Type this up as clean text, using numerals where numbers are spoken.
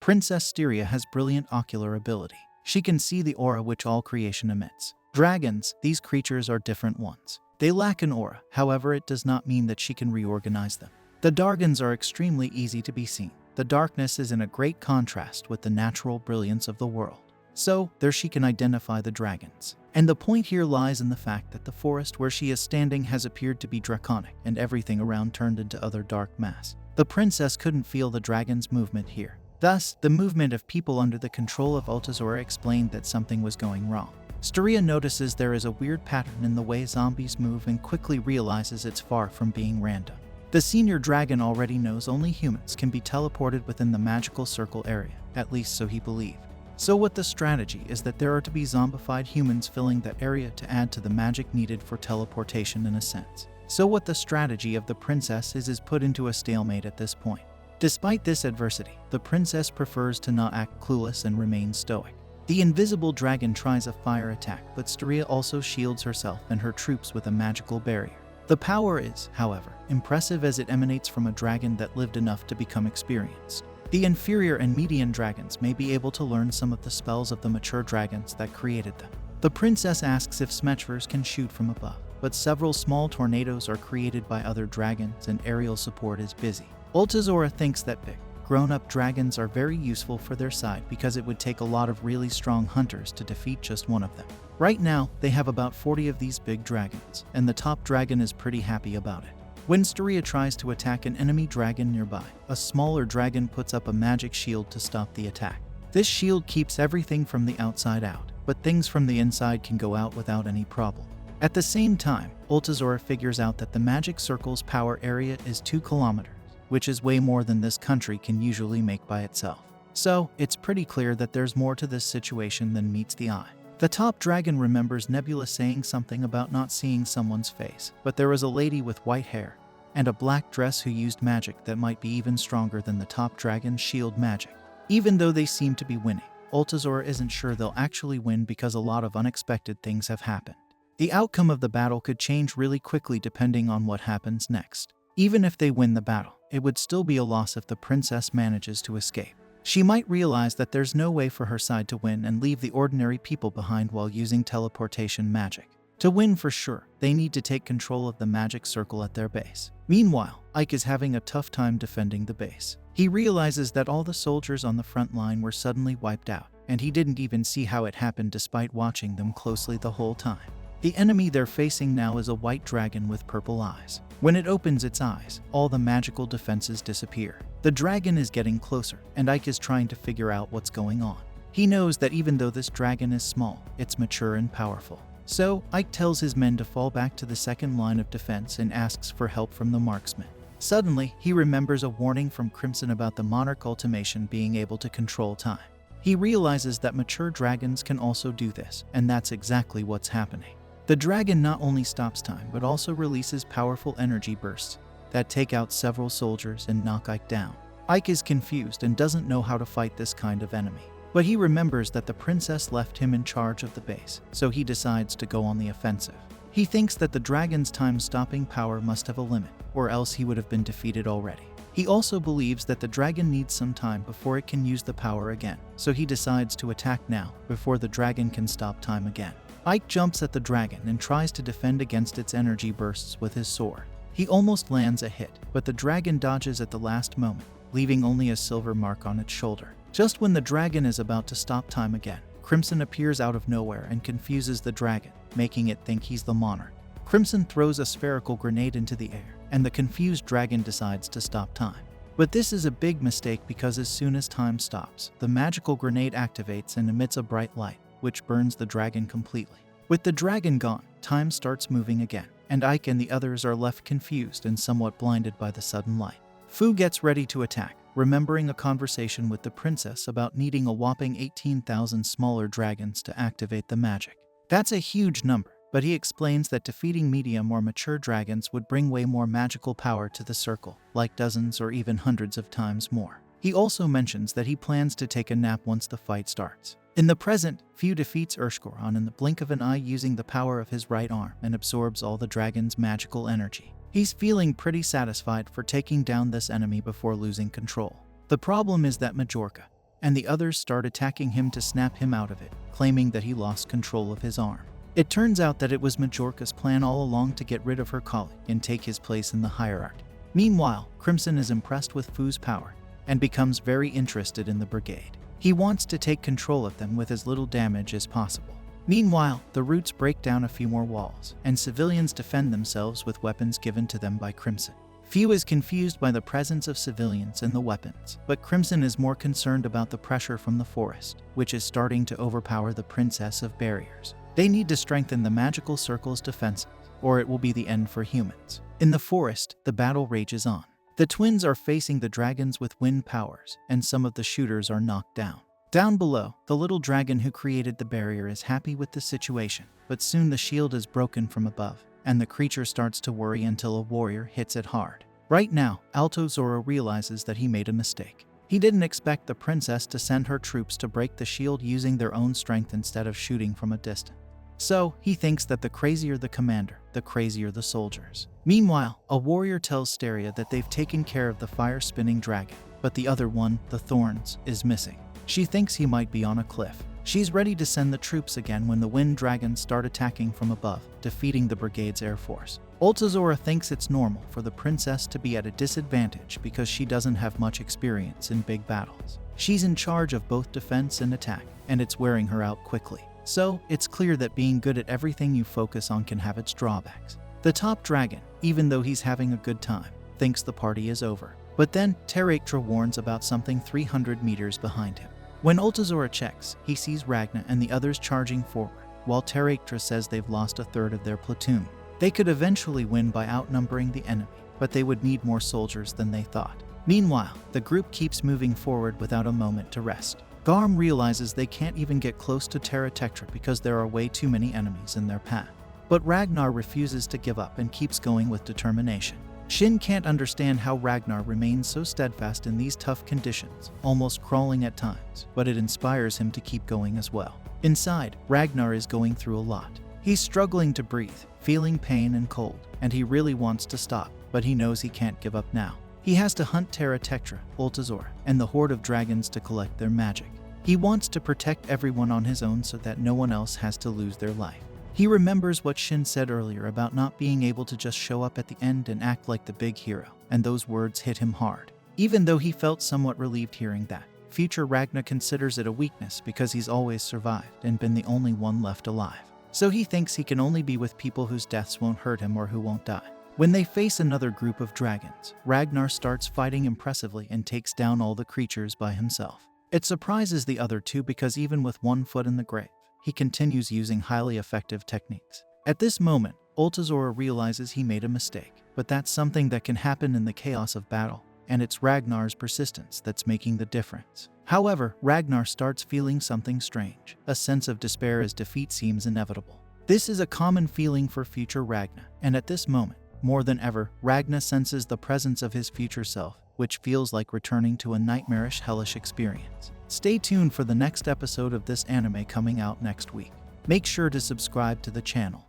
Princess Styria has brilliant ocular ability. She can see the aura which all creation emits. Dragons, these creatures are different ones. They lack an aura, however it does not mean that she can reorganize them. The Dargans are extremely easy to be seen. The darkness is in a great contrast with the natural brilliance of the world. So, there she can identify the dragons. And the point here lies in the fact that the forest where she is standing has appeared to be draconic and everything around turned into other dark mass. The princess couldn't feel the dragon's movement here. Thus, the movement of people under the control of Altazora explained that something was going wrong. Styria notices there is a weird pattern in the way zombies move and quickly realizes it's far from being random. The senior dragon already knows only humans can be teleported within the magical circle area, at least so he believed. So what the strategy is that there are to be zombified humans filling that area to add to the magic needed for teleportation in a sense. So what the strategy of the princess is put into a stalemate at this point. Despite this adversity, the princess prefers to not act clueless and remain stoic. The invisible dragon tries a fire attack, but Styria also shields herself and her troops with a magical barrier. The power is, however, impressive as it emanates from a dragon that lived enough to become experienced. The inferior and median dragons may be able to learn some of the spells of the mature dragons that created them. The princess asks if Smetchvers can shoot from above, but several small tornadoes are created by other dragons and aerial support is busy. Altazora thinks that big, grown-up dragons are very useful for their side because it would take a lot of really strong hunters to defeat just one of them. Right now, they have about 40 of these big dragons, and the top dragon is pretty happy about it. When Styria tries to attack an enemy dragon nearby, a smaller dragon puts up a magic shield to stop the attack. This shield keeps everything from the outside out, but things from the inside can go out without any problem. At the same time, Altazora figures out that the magic circle's power area is 2 kilometers. Which is way more than this country can usually make by itself. So, it's pretty clear that there's more to this situation than meets the eye. The top dragon remembers Nebula saying something about not seeing someone's face, but there was a lady with white hair and a black dress who used magic that might be even stronger than the top dragon's shield magic. Even though they seem to be winning, Altazora isn't sure they'll actually win because a lot of unexpected things have happened. The outcome of the battle could change really quickly depending on what happens next. Even if they win the battle, it would still be a loss if the princess manages to escape. She might realize that there's no way for her side to win and leave the ordinary people behind while using teleportation magic. To win for sure, they need to take control of the magic circle at their base. Meanwhile, Ike is having a tough time defending the base. He realizes that all the soldiers on the front line were suddenly wiped out, and he didn't even see how it happened despite watching them closely the whole time. The enemy they're facing now is a white dragon with purple eyes. When it opens its eyes, all the magical defenses disappear. The dragon is getting closer, and Ike is trying to figure out what's going on. He knows that even though this dragon is small, it's mature and powerful. So, Ike tells his men to fall back to the second line of defense and asks for help from the marksmen. Suddenly, he remembers a warning from Crimson about the monarch ultimation being able to control time. He realizes that mature dragons can also do this, and that's exactly what's happening. The dragon not only stops time, but also releases powerful energy bursts that take out several soldiers and knock Ike down. Ike is confused and doesn't know how to fight this kind of enemy. But he remembers that the princess left him in charge of the base, so he decides to go on the offensive. He thinks that the dragon's time-stopping power must have a limit, or else he would have been defeated already. He also believes that the dragon needs some time before it can use the power again, so he decides to attack now, before the dragon can stop time again. Ike jumps at the dragon and tries to defend against its energy bursts with his sword. He almost lands a hit, but the dragon dodges at the last moment, leaving only a silver mark on its shoulder. Just when the dragon is about to stop time again, Crimson appears out of nowhere and confuses the dragon, making it think he's the monarch. Crimson throws a spherical grenade into the air, and the confused dragon decides to stop time. But this is a big mistake because as soon as time stops, the magical grenade activates and emits a bright light, which burns the dragon completely. With the dragon gone, time starts moving again, and Ike and the others are left confused and somewhat blinded by the sudden light. Fu gets ready to attack, remembering a conversation with the princess about needing a whopping 18,000 smaller dragons to activate the magic. That's a huge number, but he explains that defeating medium or mature dragons would bring way more magical power to the circle, like dozens or even hundreds of times more. He also mentions that he plans to take a nap once the fight starts. In the present, Fu defeats Urshkoron in the blink of an eye using the power of his right arm and absorbs all the dragon's magical energy. He's feeling pretty satisfied for taking down this enemy before losing control. The problem is that Majorca and the others start attacking him to snap him out of it, claiming that he lost control of his arm. It turns out that it was Majorca's plan all along to get rid of her colleague and take his place in the hierarchy. Meanwhile, Crimson is impressed with Fu's power and becomes very interested in the brigade. He wants to take control of them with as little damage as possible. Meanwhile, the Roots break down a few more walls, and civilians defend themselves with weapons given to them by Crimson. Fu is confused by the presence of civilians and the weapons, but Crimson is more concerned about the pressure from the forest, which is starting to overpower the Princess of Barriers. They need to strengthen the magical circle's defenses, or it will be the end for humans. In the forest, the battle rages on. The twins are facing the dragons with wind powers, and some of the shooters are knocked down. Down below, the little dragon who created the barrier is happy with the situation, but soon the shield is broken from above, and the creature starts to worry until a warrior hits it hard. Right now, Alto Zoro realizes that he made a mistake. He didn't expect the princess to send her troops to break the shield using their own strength instead of shooting from a distance. So, he thinks that the crazier the commander, the crazier the soldiers. Meanwhile, a warrior tells Steria that they've taken care of the fire-spinning dragon, but the other one, the Thorns, is missing. She thinks he might be on a cliff. She's ready to send the troops again when the wind dragons start attacking from above, defeating the brigade's air force. Altazora thinks it's normal for the princess to be at a disadvantage because she doesn't have much experience in big battles. She's in charge of both defense and attack, and it's wearing her out quickly. So, it's clear that being good at everything you focus on can have its drawbacks. The top dragon, even though he's having a good time, thinks the party is over. But then, Terrektra warns about something 300 meters behind him. When Altazora checks, he sees Ragna and the others charging forward, while Terrektra says they've lost a third of their platoon. They could eventually win by outnumbering the enemy, but they would need more soldiers than they thought. Meanwhile, the group keeps moving forward without a moment to rest. Garm realizes they can't even get close to Terrektra because there are way too many enemies in their path. But Ragnar refuses to give up and keeps going with determination. Shin can't understand how Ragnar remains so steadfast in these tough conditions, almost crawling at times, but it inspires him to keep going as well. Inside, Ragnar is going through a lot. He's struggling to breathe, feeling pain and cold, and he really wants to stop, but he knows he can't give up now. He has to hunt Terrektra, Altazor, and the horde of dragons to collect their magic. He wants to protect everyone on his own so that no one else has to lose their life. He remembers what Shin said earlier about not being able to just show up at the end and act like the big hero, and those words hit him hard. Even though he felt somewhat relieved hearing that, future Ragna considers it a weakness because he's always survived and been the only one left alive. So he thinks he can only be with people whose deaths won't hurt him or who won't die. When they face another group of dragons, Ragnar starts fighting impressively and takes down all the creatures by himself. It surprises the other two because even with one foot in the grave, he continues using highly effective techniques. At this moment, Altazora realizes he made a mistake, but that's something that can happen in the chaos of battle, and it's Ragnar's persistence that's making the difference. However, Ragnar starts feeling something strange, a sense of despair as defeat seems inevitable. This is a common feeling for future Ragna, and at this moment, more than ever, Ragna senses the presence of his future self, which feels like returning to a nightmarish, hellish experience. Stay tuned for the next episode of this anime coming out next week. Make sure to subscribe to the channel